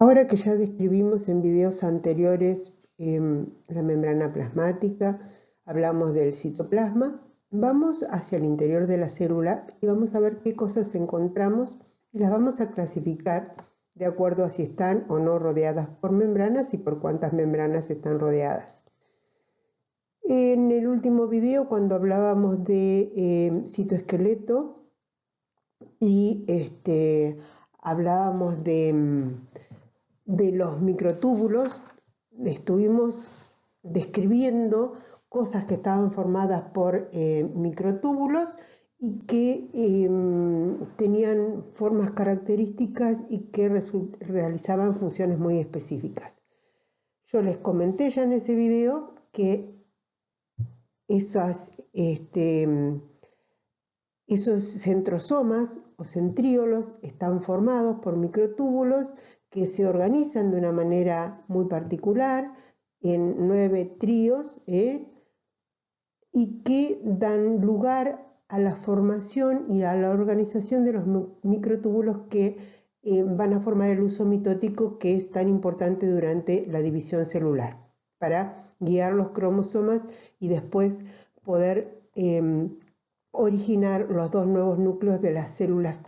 Ahora que ya describimos en videos anteriores la membrana plasmática, hablamos del citoplasma, vamos hacia el interior de la célula y vamos a ver qué cosas encontramos y las vamos a clasificar de acuerdo a si están o no rodeadas por membranas y por cuántas membranas están rodeadas. En el último video, cuando hablábamos de citoesqueleto y hablábamos de los microtúbulos, estuvimos describiendo cosas que estaban formadas por microtúbulos y que tenían formas características y que realizaban funciones muy específicas. Yo les comenté ya en ese video que esos centrosomas o centríolos están formados por microtúbulos que se organizan de una manera muy particular en 9 tríos y que dan lugar a la formación y a la organización de los microtúbulos que van a formar el uso mitótico que es tan importante durante la división celular para guiar los cromosomas y después poder originar los dos nuevos núcleos de las células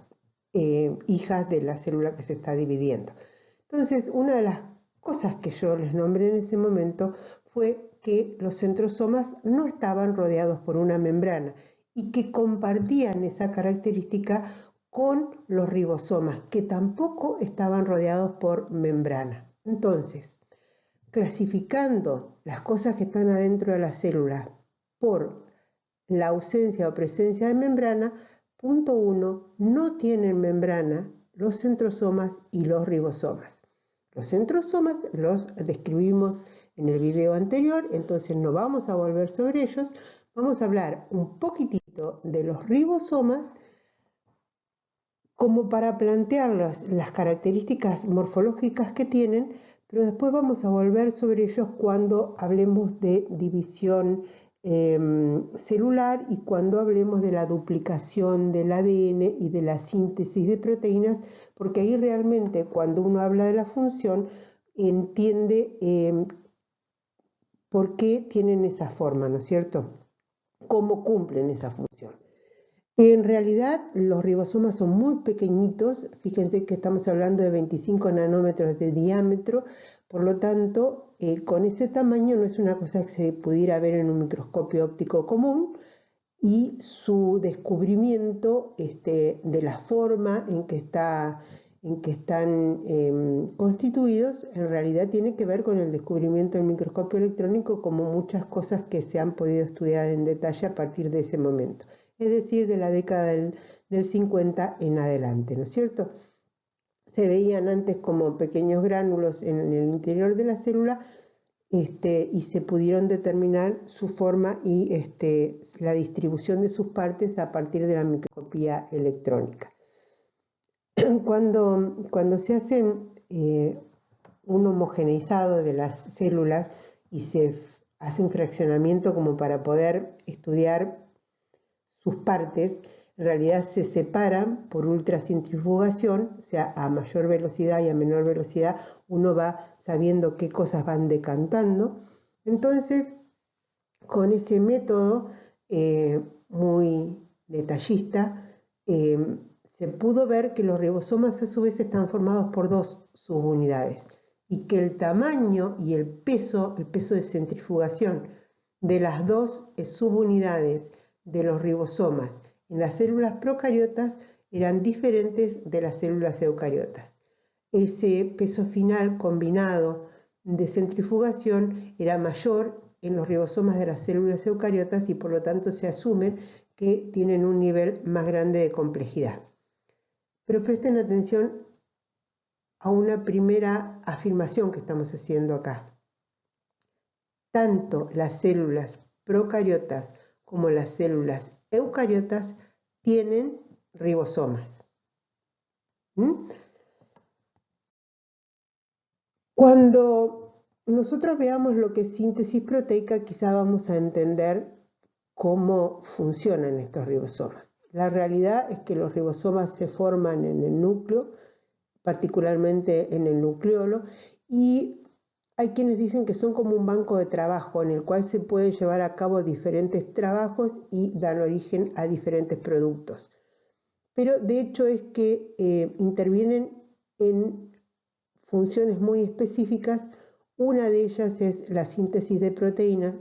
hijas de la célula que se está dividiendo. Entonces, una de las cosas que yo les nombré en ese momento fue que los centrosomas no estaban rodeados por una membrana y que compartían esa característica con los ribosomas, que tampoco estaban rodeados por membrana. Entonces, clasificando las cosas que están adentro de la célula por la ausencia o presencia de membrana, punto 1, no tienen membrana los centrosomas y los ribosomas. Los centrosomas los describimos en el video anterior, entonces no vamos a volver sobre ellos. Vamos a hablar un poquitito de los ribosomas como para plantear las características morfológicas que tienen, pero después vamos a volver sobre ellos cuando hablemos de división celular y cuando hablemos de la duplicación del ADN y de la síntesis de proteínas, porque ahí realmente cuando uno habla de la función entiende por qué tienen esa forma, ¿no es cierto? Cómo cumplen esa función. En realidad los ribosomas son muy pequeñitos, fíjense que estamos hablando de 25 nanómetros de diámetro, por lo tanto con ese tamaño no es una cosa que se pudiera ver en un microscopio óptico común y su descubrimiento de la forma en que están constituidos en realidad tiene que ver con el descubrimiento del microscopio electrónico, como muchas cosas que se han podido estudiar en detalle a partir de ese momento, es decir, de la década del 50 en adelante, ¿no es cierto? Se veían antes como pequeños gránulos en el interior de la célula y se pudieron determinar su forma y la distribución de sus partes a partir de la microscopía electrónica. Cuando se hace un homogeneizado de las células y se hace un fraccionamiento como para poder estudiar sus partes, en realidad se separan por ultracentrifugación, o sea, a mayor velocidad y a menor velocidad uno va sabiendo qué cosas van decantando. Entonces, con ese método muy detallista, se pudo ver que los ribosomas a su vez están formados por dos subunidades y que el tamaño y el peso de centrifugación de las dos subunidades de los ribosomas en las células procariotas eran diferentes de las células eucariotas. Ese peso final combinado de centrifugación era mayor en los ribosomas de las células eucariotas y por lo tanto se asume que tienen un nivel más grande de complejidad. Pero presten atención a una primera afirmación que estamos haciendo acá. Tanto las células procariotas como las células eucariotas tienen ribosomas. Cuando nosotros veamos lo que es síntesis proteica, quizá vamos a entender cómo funcionan estos ribosomas. La realidad es que los ribosomas se forman en el núcleo particularmente en el nucleolo, y hay quienes dicen que son como un banco de trabajo en el cual se pueden llevar a cabo diferentes trabajos y dan origen a diferentes productos. Pero de hecho es que intervienen en funciones muy específicas. Una de ellas es la síntesis de proteínas,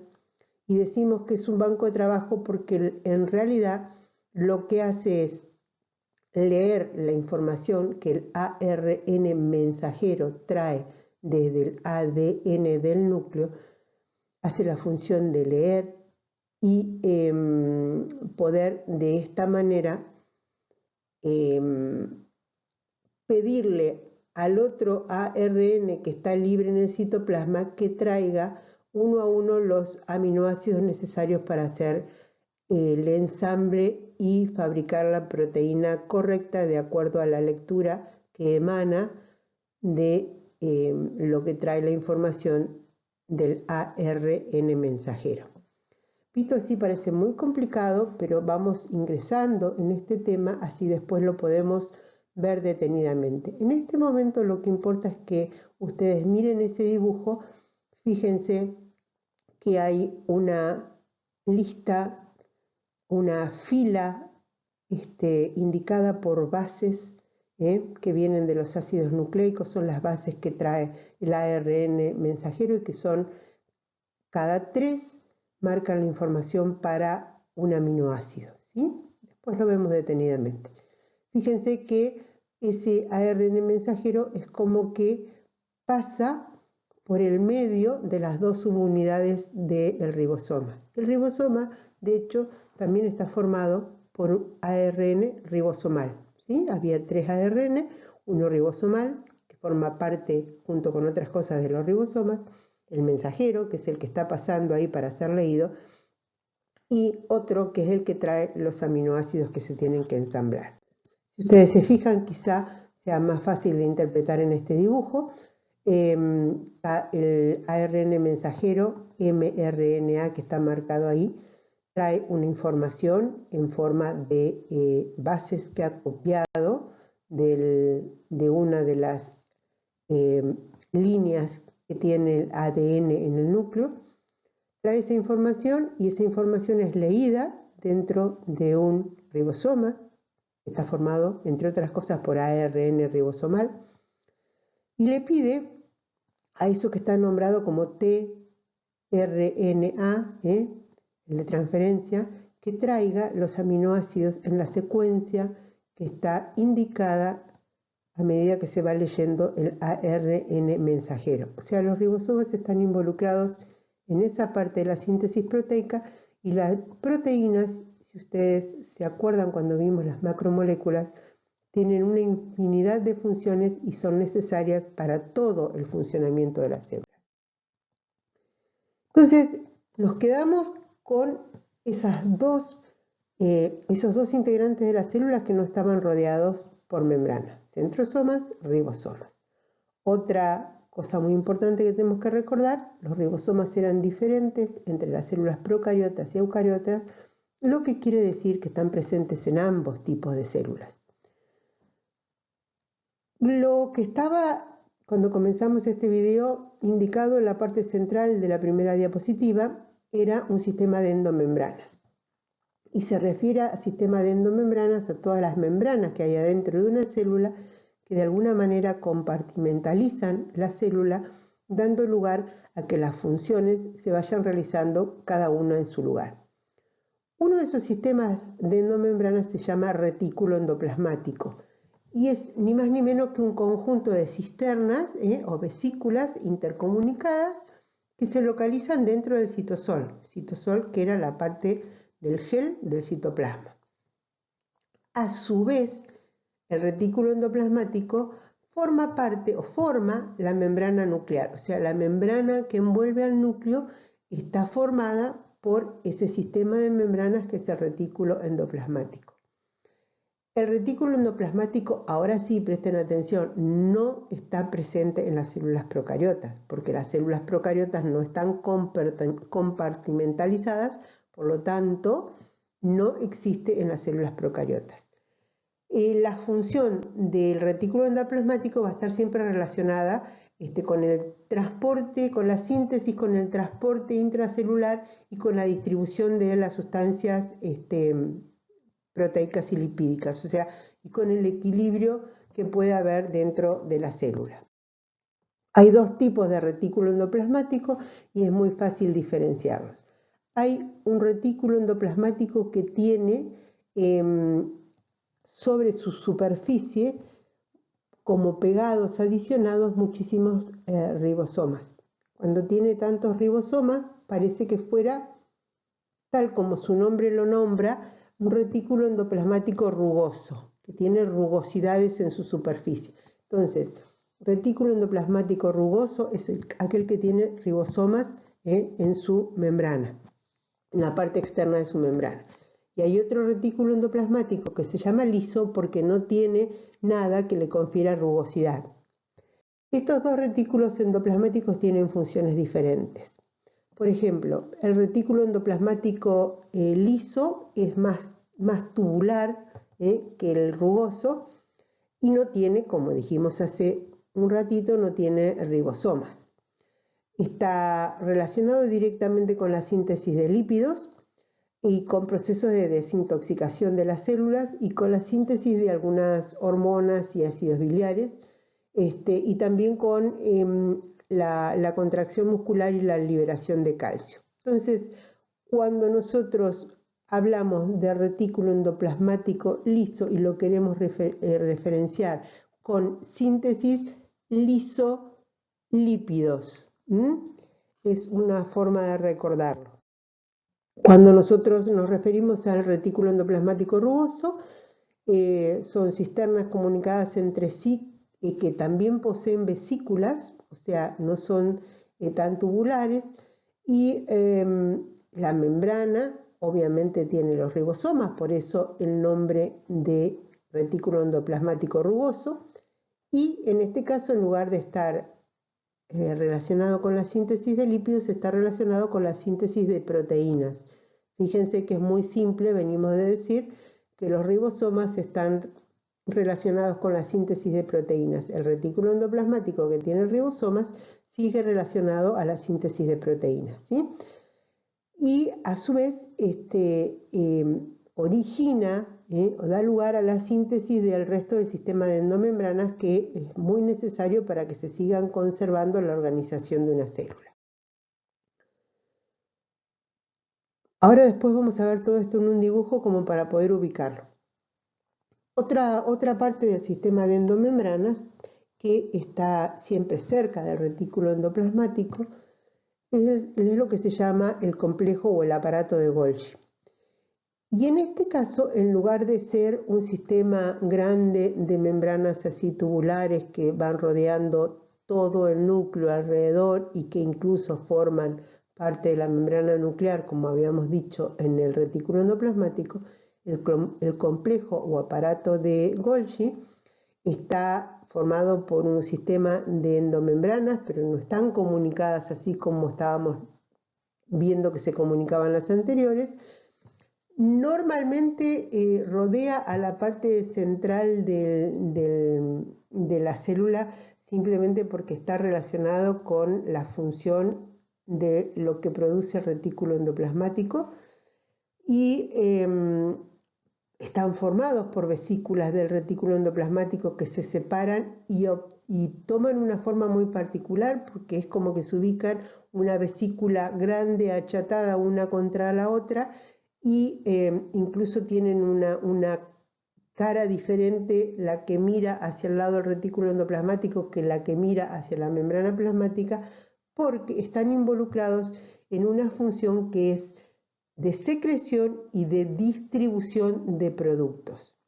y decimos que es un banco de trabajo porque en realidad lo que hace es leer la información que el ARN mensajero trae desde el ADN del núcleo, hace la función de leer y poder de esta manera pedirle al otro ARN que está libre en el citoplasma que traiga uno a uno los aminoácidos necesarios para hacer el ensamble y fabricar la proteína correcta de acuerdo a la lectura que emana de lo que trae la información del ARN mensajero. Visto así parece muy complicado, pero vamos ingresando en este tema, así después lo podemos ver detenidamente. En este momento lo que importa es que ustedes miren ese dibujo, fíjense que hay una lista, una fila indicada por bases que vienen de los ácidos nucleicos, son las bases que trae el ARN mensajero y que son cada 3 marcan la información para un aminoácido, ¿sí? Después lo vemos detenidamente. Fíjense que ese ARN mensajero es como que pasa por el medio de las 2 subunidades del ribosoma. El ribosoma, de hecho, también está formado por ARN ribosomal, ¿sí? Había 3 ARN, uno ribosomal, que forma parte junto con otras cosas de los ribosomas, el mensajero, que es el que está pasando ahí para ser leído, y otro que es el que trae los aminoácidos que se tienen que ensamblar. Si ustedes se fijan, quizá sea más fácil de interpretar en este dibujo. El ARN mensajero, mRNA, que está marcado ahí, trae una información en forma de bases que ha copiado de una de las líneas que tiene el ADN en el núcleo, trae esa información y esa información es leída dentro de un ribosoma, que está formado, entre otras cosas, por ARN ribosomal, y le pide a eso que está nombrado como tRNA, el de transferencia, que traiga los aminoácidos en la secuencia que está indicada a medida que se va leyendo el ARN mensajero. O sea, los ribosomas están involucrados en esa parte de la síntesis proteica, y las proteínas, si ustedes se acuerdan cuando vimos las macromoléculas, tienen una infinidad de funciones y son necesarias para todo el funcionamiento de las células. Entonces, nos quedamos con esos dos integrantes de las células que no estaban rodeados por membranas: centrosomas, ribosomas. Otra cosa muy importante que tenemos que recordar: los ribosomas eran diferentes entre las células procariotas y eucariotas, lo que quiere decir que están presentes en ambos tipos de células. Lo que estaba, cuando comenzamos este video, indicado en la parte central de la primera diapositiva, era un sistema de endomembranas. Y se refiere a sistema de endomembranas a todas las membranas que hay adentro de una célula, que de alguna manera compartimentalizan la célula, dando lugar a que las funciones se vayan realizando cada una en su lugar. Uno de esos sistemas de endomembranas se llama retículo endoplasmático, y es ni más ni menos que un conjunto de cisternas o vesículas intercomunicadas que se localizan dentro del citosol, que era la parte del gel del citoplasma. A su vez, el retículo endoplasmático forma la membrana nuclear, o sea, la membrana que envuelve al núcleo está formada por ese sistema de membranas que es el retículo endoplasmático. El retículo endoplasmático, ahora sí, presten atención, no está presente en las células procariotas, porque las células procariotas no están compartimentalizadas, por lo tanto, no existe en las células procariotas. La función del retículo endoplasmático va a estar siempre relacionada con el transporte, con la síntesis, con el transporte intracelular y con la distribución de las sustancias proteicas y lipídicas, o sea, y con el equilibrio que puede haber dentro de la célula. Hay dos tipos de retículo endoplasmático y es muy fácil diferenciarlos. Hay un retículo endoplasmático que tiene sobre su superficie, como pegados adicionados, muchísimos ribosomas. Cuando tiene tantos ribosomas, parece que fuera, tal como su nombre lo nombra, un retículo endoplasmático rugoso, que tiene rugosidades en su superficie. Entonces, retículo endoplasmático rugoso es aquel que tiene ribosomas en su membrana, en la parte externa de su membrana. Y hay otro retículo endoplasmático que se llama liso porque no tiene nada que le confiera rugosidad. Estos dos retículos endoplasmáticos tienen funciones diferentes. Por ejemplo, el retículo endoplasmático liso es más tubular que el rugoso y no tiene, como dijimos hace un ratito, no tiene ribosomas. Está relacionado directamente con la síntesis de lípidos y con procesos de desintoxicación de las células y con la síntesis de algunas hormonas y ácidos biliares, y también con la contracción muscular y la liberación de calcio. Entonces, cuando nosotros hablamos de retículo endoplasmático liso y lo queremos referenciar con síntesis lisolípidos, es una forma de recordarlo. Cuando nosotros nos referimos al retículo endoplasmático rugoso, son cisternas comunicadas entre sí que también poseen vesículas, o sea, no son tan tubulares, y la membrana obviamente tiene los ribosomas, por eso el nombre de retículo endoplasmático rugoso, y en este caso, en lugar de estar relacionado con la síntesis de lípidos, está relacionado con la síntesis de proteínas. Fíjense que es muy simple, venimos de decir que los ribosomas están relacionados con la síntesis de proteínas. El retículo endoplasmático que tiene ribosomas sigue relacionado a la síntesis de proteínas, ¿sí? Y a su vez origina o da lugar a la síntesis del resto del sistema de endomembranas, que es muy necesario para que se sigan conservando la organización de una célula. Ahora después vamos a ver todo esto en un dibujo como para poder ubicarlo. Otra parte del sistema de endomembranas que está siempre cerca del retículo endoplasmático es lo que se llama el complejo o el aparato de Golgi. Y en este caso, en lugar de ser un sistema grande de membranas así tubulares que van rodeando todo el núcleo alrededor y que incluso forman parte de la membrana nuclear, como habíamos dicho en el retículo endoplasmático, el complejo o aparato de Golgi está formado por un sistema de endomembranas, pero no están comunicadas así como estábamos viendo que se comunicaban las anteriores. Normalmente rodea a la parte central de la célula simplemente porque está relacionado con la función de lo que produce el retículo endoplasmático y están formados por vesículas del retículo endoplasmático que se separan y toman una forma muy particular, porque es como que se ubican una vesícula grande achatada una contra la otra y incluso tienen una cara diferente, la que mira hacia el lado del retículo endoplasmático que la que mira hacia la membrana plasmática, porque están involucrados en una función que es de secreción y de distribución de productos.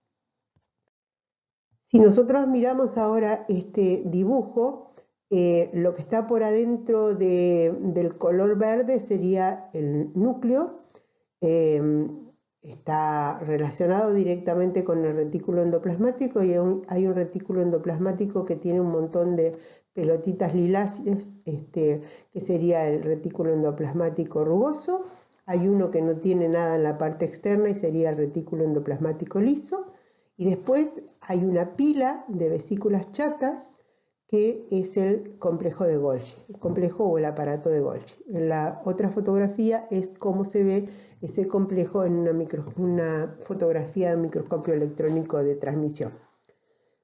Si nosotros miramos ahora este dibujo, lo que está por adentro del color verde sería el núcleo. Está relacionado directamente con el retículo endoplasmático y hay un retículo endoplasmático que tiene un montón de pelotitas liláceas, que sería el retículo endoplasmático rugoso. Hay uno que no tiene nada en la parte externa y sería el retículo endoplasmático liso. Y después hay una pila de vesículas chatas que es el complejo de Golgi, el complejo o el aparato de Golgi. En la otra fotografía es cómo se ve ese complejo en una fotografía de un microscopio electrónico de transmisión.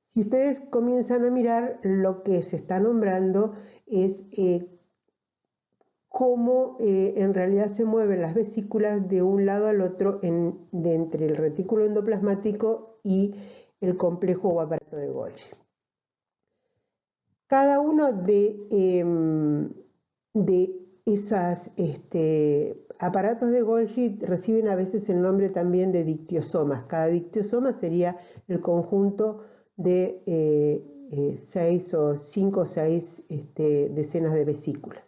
Si ustedes comienzan a mirar, lo que se está nombrando es cómo en realidad se mueven las vesículas de un lado al otro entre el retículo endoplasmático y el complejo o aparato de Golgi. Cada uno de esos aparatos de Golgi reciben a veces el nombre también de dictiosomas. Cada dictiosoma sería el conjunto de 5 o 6 decenas de vesículas.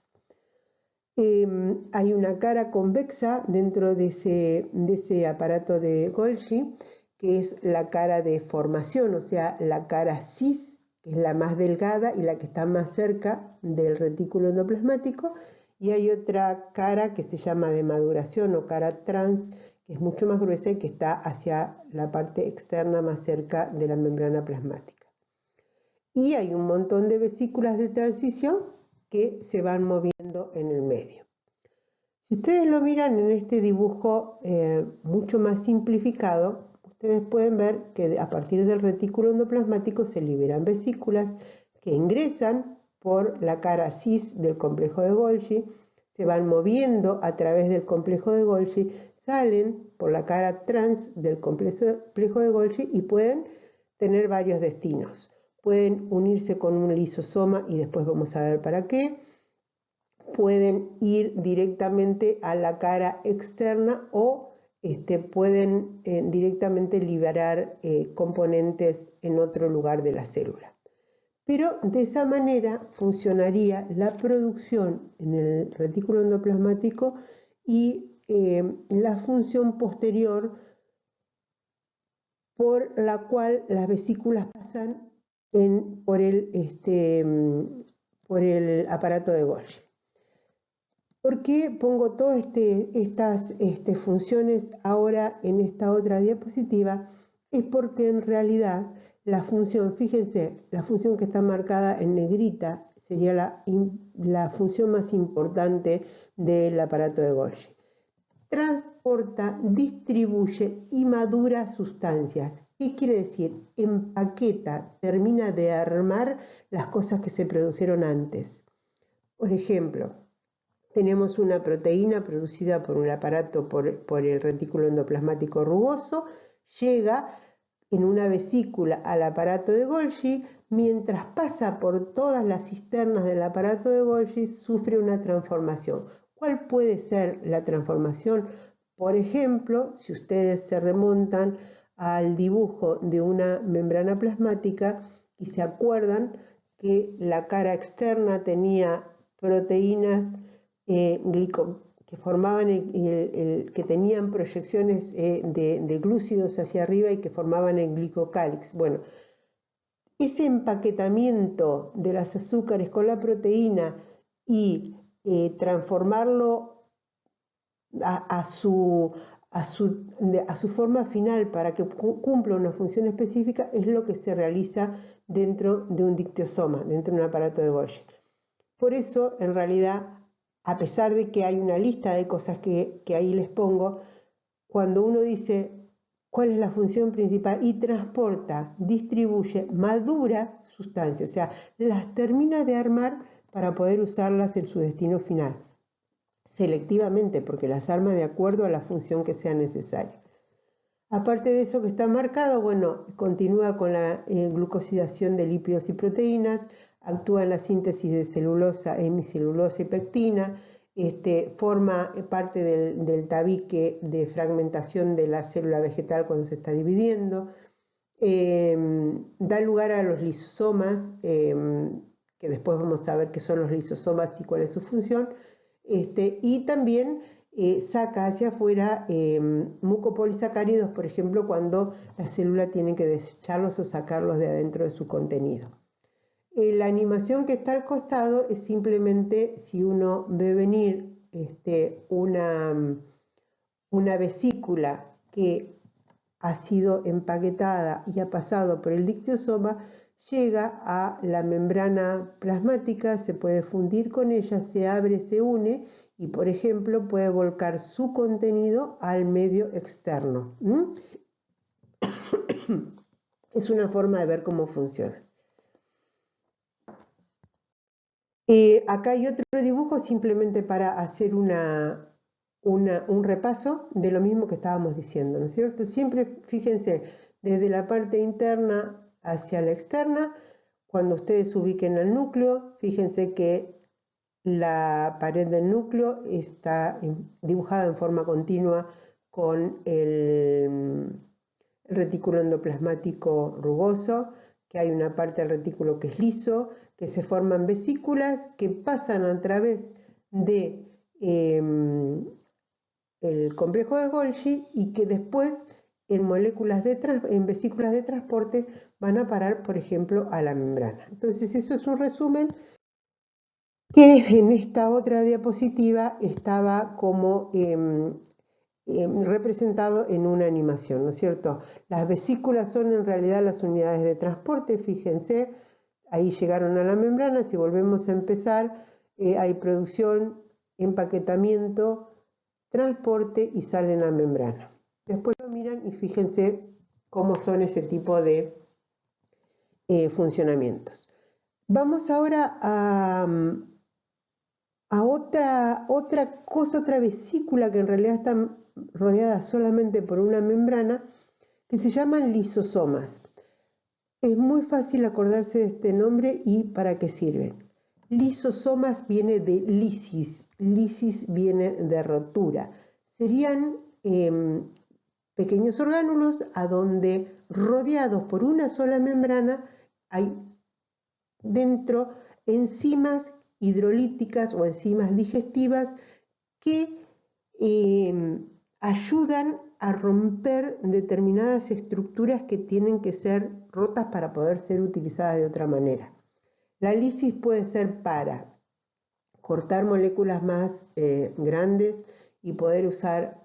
Hay una cara convexa dentro de ese aparato de Golgi, que es la cara de formación, o sea, la cara cis, que es la más delgada y la que está más cerca del retículo endoplasmático, y hay otra cara que se llama de maduración o cara trans, que es mucho más gruesa y que está hacia la parte externa más cerca de la membrana plasmática. Y hay un montón de vesículas de transición que se van moviendo en el medio. Si ustedes lo miran en este dibujo mucho más simplificado, ustedes pueden ver que a partir del retículo endoplasmático se liberan vesículas que ingresan por la cara cis del complejo de Golgi, se van moviendo a través del complejo de Golgi, salen por la cara trans del complejo de Golgi y pueden tener varios destinos. Pueden unirse con un lisosoma y después vamos a ver para qué. Pueden ir directamente a la cara externa o pueden directamente liberar componentes en otro lugar de la célula. Pero de esa manera funcionaría la producción en el retículo endoplasmático y la función posterior por la cual las vesículas pasan por el aparato de Golgi. ¿Por qué pongo todas estas funciones ahora en esta otra diapositiva? Es porque en realidad la función, fíjense, la función que está marcada en negrita sería la función más importante del aparato de Golgi. Transporta, distribuye y madura sustancias. ¿Qué quiere decir? Empaqueta, termina de armar las cosas que se produjeron antes. Por ejemplo, tenemos una proteína producida por un aparato por el retículo endoplasmático rugoso, llega en una vesícula al aparato de Golgi, mientras pasa por todas las cisternas del aparato de Golgi, sufre una transformación. ¿Cuál puede ser la transformación? Por ejemplo, si ustedes se remontan al dibujo de una membrana plasmática y se acuerdan que la cara externa tenía proteínas que formaban que tenían proyecciones de glúcidos hacia arriba y que formaban el glicocálix. Bueno, ese empaquetamiento de los azúcares con la proteína y transformarlo a su forma final para que cumpla una función específica es lo que se realiza dentro de un dictiosoma, dentro de un aparato de Golgi. Por eso, en realidad, a pesar de que hay una lista de cosas que ahí les pongo, cuando uno dice cuál es la función principal y transporta, distribuye, madura sustancias, o sea, las termina de armar para poder usarlas en su destino final, selectivamente, porque las arma de acuerdo a la función que sea necesaria. Aparte de eso que está marcado, bueno, continúa con la glucosidación de lípidos y proteínas, actúa en la síntesis de celulosa, hemicelulosa y pectina, forma parte del tabique de fragmentación de la célula vegetal cuando se está dividiendo, da lugar a los lisosomas, que después vamos a ver qué son los lisosomas y cuál es su función, y también saca hacia afuera mucopolisacáridos, por ejemplo, cuando la célula tiene que desecharlos o sacarlos de adentro de su contenido. La animación que está al costado es simplemente si uno ve venir una vesícula que ha sido empaquetada y ha pasado por el dictiosoma, llega a la membrana plasmática, se puede fundir con ella, se abre, se une y, por ejemplo, puede volcar su contenido al medio externo. Es una forma de ver cómo funciona. Acá hay otro dibujo simplemente para hacer un repaso de lo mismo que estábamos diciendo, ¿no es cierto? Siempre fíjense, desde la parte interna hacia la externa, cuando ustedes ubiquen el núcleo, fíjense que la pared del núcleo está dibujada en forma continua con el retículo endoplasmático rugoso, que hay una parte del retículo que es liso, que se forman vesículas que pasan a través de el complejo de Golgi y que después en vesículas de transporte van a parar, por ejemplo, a la membrana. Entonces, eso es un resumen que en esta otra diapositiva estaba como representado en una animación, ¿no es cierto? Las vesículas son en realidad las unidades de transporte, fíjense, ahí llegaron a la membrana. Si volvemos a empezar, hay producción, empaquetamiento, transporte y salen a membrana. Después lo miran y fíjense cómo son ese tipo de funcionamientos. Vamos ahora a otra vesícula que en realidad está rodeada solamente por una membrana, que se llaman lisosomas. Es muy fácil acordarse de este nombre y para qué sirven. Lisosomas viene de lisis, lisis viene de rotura. Serían pequeños orgánulos a donde, rodeados por una sola membrana, hay dentro enzimas hidrolíticas o enzimas digestivas que ayudan a romper determinadas estructuras que tienen que ser rotas para poder ser utilizadas de otra manera. La lisis puede ser para cortar moléculas más grandes y poder usar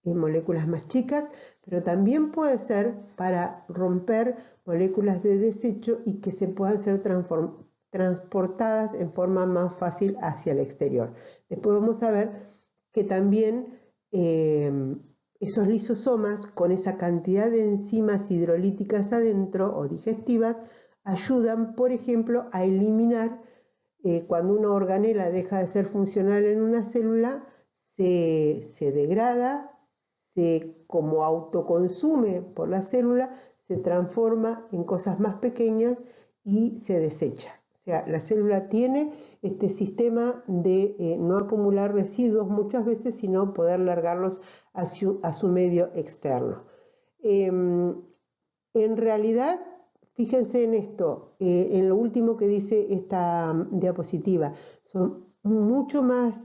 moléculas más chicas, pero también puede ser para romper moléculas de desecho y que se puedan ser transportadas en forma más fácil hacia el exterior. Después vamos a ver que también esos lisosomas, con esa cantidad de enzimas hidrolíticas adentro o digestivas, ayudan, por ejemplo, a eliminar, cuando una organela deja de ser funcional en una célula, se degrada, se como autoconsume por la célula, se transforma en cosas más pequeñas y se desecha. O sea, la célula tiene este sistema de no acumular residuos muchas veces, sino poder largarlos a su medio externo. En realidad, fíjense en esto, en lo último que dice esta diapositiva, son mucho más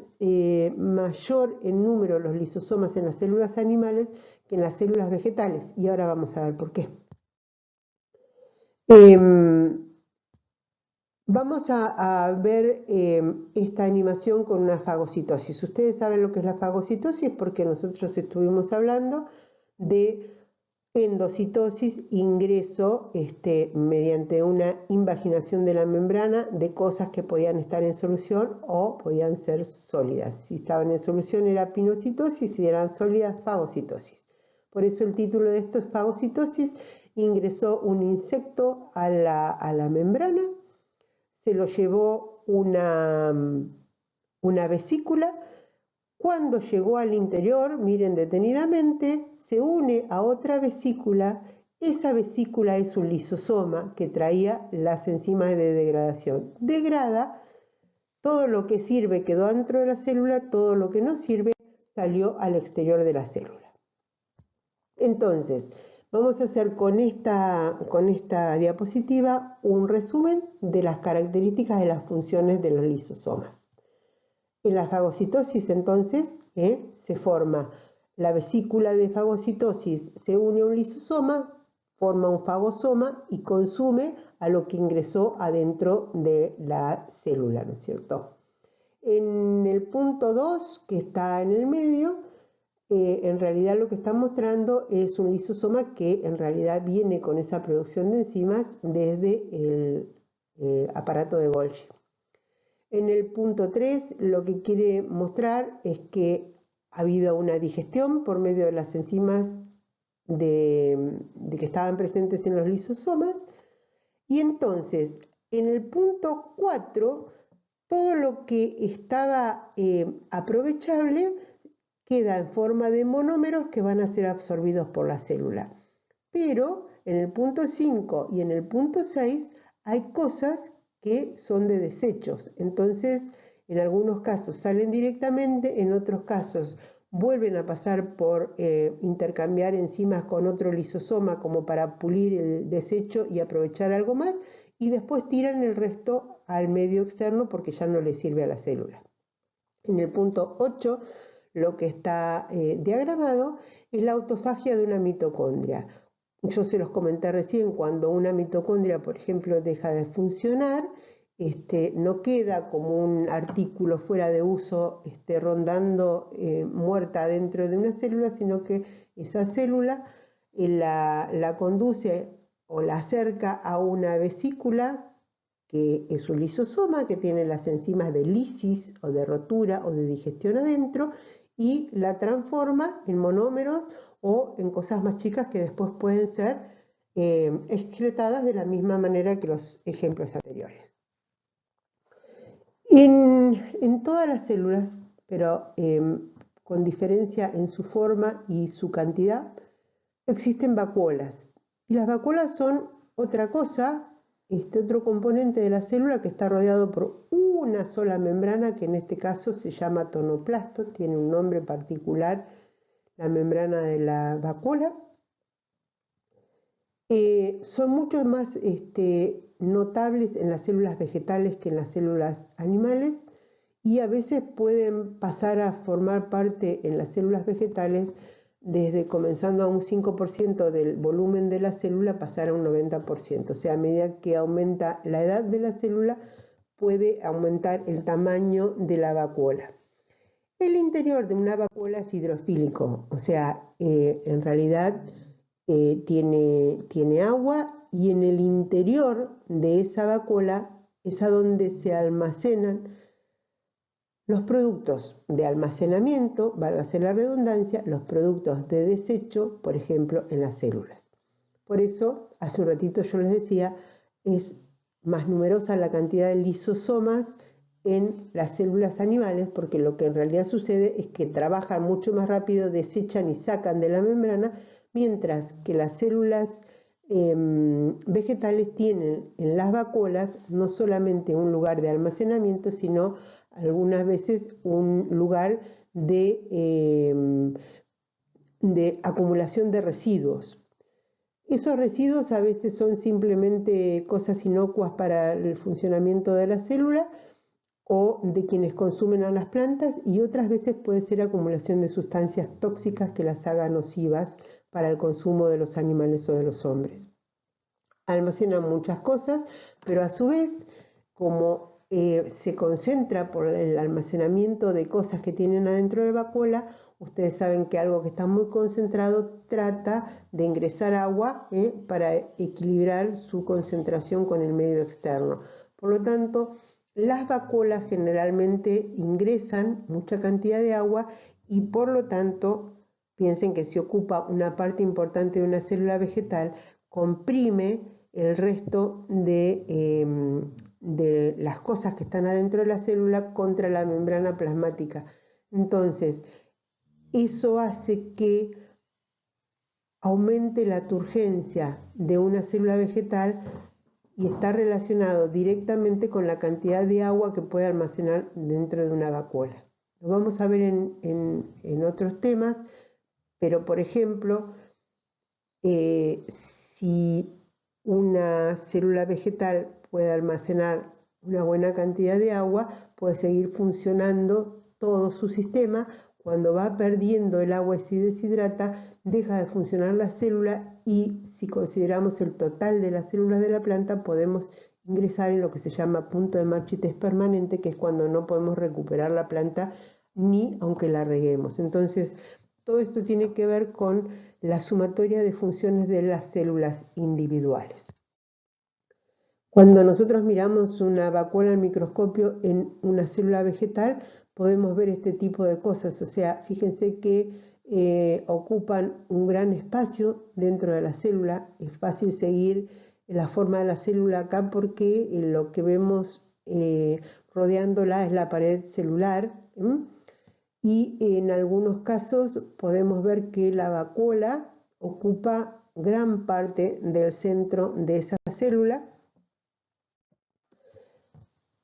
mayor en número los lisosomas en las células animales que en las células vegetales, y ahora vamos a ver por qué. Vamos a ver esta animación con una fagocitosis. Ustedes saben lo que es la fagocitosis porque nosotros estuvimos hablando de endocitosis, ingreso mediante una invaginación de la membrana de cosas que podían estar en solución o podían ser sólidas. Si estaban en solución era pinocitosis, si eran sólidas, fagocitosis. Por eso el título de esto es fagocitosis. Ingresó un insecto a la membrana, se lo llevó una vesícula. Cuando llegó al interior, miren detenidamente, se une a otra vesícula. Esa vesícula es un lisosoma que traía las enzimas de degradación. Degrada, todo lo que sirve quedó dentro de la célula, todo lo que no sirve salió al exterior de la célula. Entonces, vamos a hacer con esta diapositiva un resumen de las características de las funciones de los lisosomas. En la fagocitosis, entonces, se forma la vesícula de fagocitosis, se une a un lisosoma, forma un fagosoma y consume a lo que ingresó adentro de la célula, ¿no es cierto? En el punto 2, que está en el medio, en realidad lo que está mostrando es un lisosoma que en realidad viene con esa producción de enzimas desde el aparato de Golgi. En el punto 3 lo que quiere mostrar es que ha habido una digestión por medio de las enzimas de que estaban presentes en los lisosomas, y entonces en el punto 4 todo lo que estaba aprovechable queda en forma de monómeros que van a ser absorbidos por la célula. Pero en el punto 5 y en el punto 6 hay cosas que son de desechos. Entonces, en algunos casos salen directamente, en otros casos vuelven a pasar por intercambiar enzimas con otro lisosoma como para pulir el desecho y aprovechar algo más, y después tiran el resto al medio externo porque ya no le sirve a la célula. En el punto 8, lo que está diagramado es la autofagia de una mitocondria. Yo se los comenté recién, cuando una mitocondria, por ejemplo, deja de funcionar, no queda como un artículo fuera de uso rondando muerta dentro de una célula, sino que esa célula la conduce o la acerca a una vesícula que es un lisosoma, que tiene las enzimas de lisis o de rotura o de digestión adentro, y la transforma en monómeros o en cosas más chicas que después pueden ser excretadas de la misma manera que los ejemplos anteriores. En todas las células, pero con diferencia en su forma y su cantidad, existen vacuolas. Y las vacuolas son otra cosa, otro componente de la célula que está rodeado por una sola membrana, que en este caso se llama tonoplasto, tiene un nombre particular, la membrana de la vacuola. Son mucho más notables en las células vegetales que en las células animales, y a veces pueden pasar a formar parte en las células vegetales desde comenzando a un 5% del volumen de la célula, pasar a un 90%. O sea, a medida que aumenta la edad de la célula, puede aumentar el tamaño de la vacuola. El interior de una vacuola es hidrofílico, o sea, en realidad tiene agua, y en el interior de esa vacuola es a donde se almacenan los productos de almacenamiento, válgase la redundancia, los productos de desecho, por ejemplo, en las células. Por eso, hace un ratito yo les decía, es más numerosa la cantidad de lisosomas en las células animales, porque lo que en realidad sucede es que trabajan mucho más rápido, desechan y sacan de la membrana, mientras que las células vegetales tienen en las vacuolas no solamente un lugar de almacenamiento, sino algunas veces un lugar de acumulación de residuos. Esos residuos a veces son simplemente cosas inocuas para el funcionamiento de la célula o de quienes consumen a las plantas, y otras veces puede ser acumulación de sustancias tóxicas que las hagan nocivas para el consumo de los animales o de los hombres. Almacenan muchas cosas, pero a su vez, como se concentra por el almacenamiento de cosas que tienen adentro de la vacuola, ustedes saben que algo que está muy concentrado trata de ingresar agua para equilibrar su concentración con el medio externo. Por lo tanto, las vacuolas generalmente ingresan mucha cantidad de agua, y por lo tanto, piensen que si ocupa una parte importante de una célula vegetal, comprime el resto de las cosas que están adentro de la célula contra la membrana plasmática. Entonces, eso hace que aumente la turgencia de una célula vegetal, y está relacionado directamente con la cantidad de agua que puede almacenar dentro de una vacuola. Lo vamos a ver en otros temas, pero por ejemplo, si una célula vegetal puede almacenar una buena cantidad de agua, puede seguir funcionando todo su sistema. Cuando va perdiendo el agua y se deshidrata, deja de funcionar la célula, y si consideramos el total de las células de la planta, podemos ingresar en lo que se llama punto de marchitez permanente, que es cuando no podemos recuperar la planta ni aunque la reguemos. Entonces, todo esto tiene que ver con la sumatoria de funciones de las células individuales. Cuando nosotros miramos una vacuola al microscopio en una célula vegetal, podemos ver este tipo de cosas. O sea, fíjense que ocupan un gran espacio dentro de la célula. Es fácil seguir la forma de la célula acá porque lo que vemos rodeándola es la pared celular. Y en algunos casos podemos ver que la vacuola ocupa gran parte del centro de esa célula.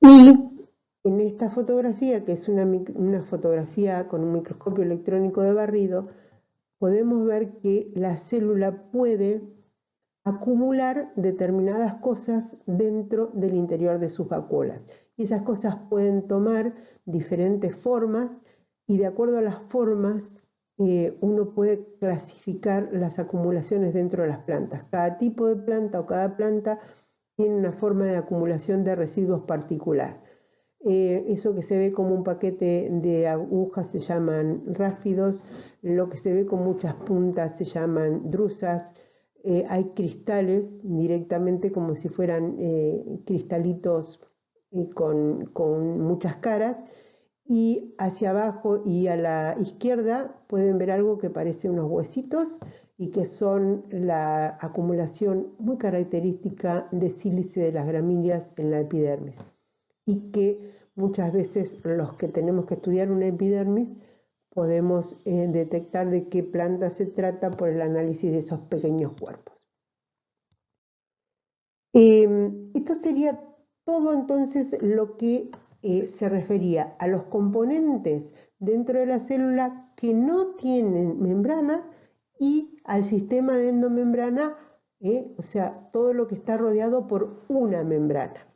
Y en esta fotografía, que es una fotografía con un microscopio electrónico de barrido, podemos ver que la célula puede acumular determinadas cosas dentro del interior de sus vacuolas. Y esas cosas pueden tomar diferentes formas y de acuerdo a las formas uno puede clasificar las acumulaciones dentro de las plantas. Cada tipo de planta o cada planta tiene una forma de acumulación de residuos particular. Eso que se ve como un paquete de agujas se llaman ráfidos, lo que se ve con muchas puntas se llaman drusas, hay cristales directamente como si fueran cristalitos con muchas caras, y hacia abajo y a la izquierda pueden ver algo que parece unos huesitos y que son la acumulación muy característica de sílice de las gramíneas en la epidermis, y que muchas veces los que tenemos que estudiar una epidermis podemos detectar de qué planta se trata por el análisis de esos pequeños cuerpos. Esto sería todo entonces lo que se refería a los componentes dentro de la célula que no tienen membrana y al sistema de endomembrana, o sea, todo lo que está rodeado por una membrana.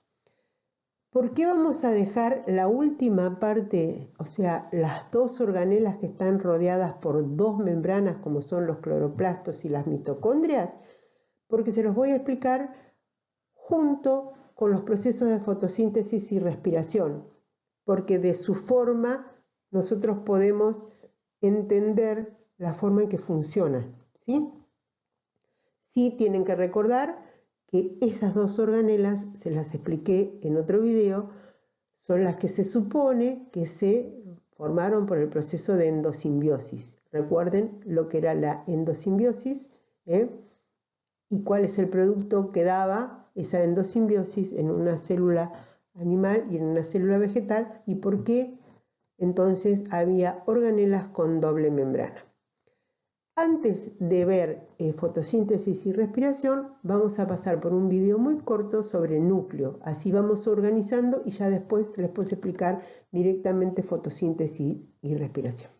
¿Por qué vamos a dejar la última parte, o sea, las dos organelas que están rodeadas por dos membranas como son los cloroplastos y las mitocondrias? Porque se los voy a explicar junto con los procesos de fotosíntesis y respiración, porque de su forma nosotros podemos entender la forma en que funcionan, ¿sí? Sí tienen que recordar que esas dos organelas, se las expliqué en otro video, son las que se supone que se formaron por el proceso de endosimbiosis. Recuerden lo que era la endosimbiosis, y cuál es el producto que daba esa endosimbiosis en una célula animal y en una célula vegetal, y por qué entonces había organelas con doble membrana. Antes de ver fotosíntesis y respiración, vamos a pasar por un video muy corto sobre núcleo. Así vamos organizando y ya después les puedo explicar directamente fotosíntesis y respiración.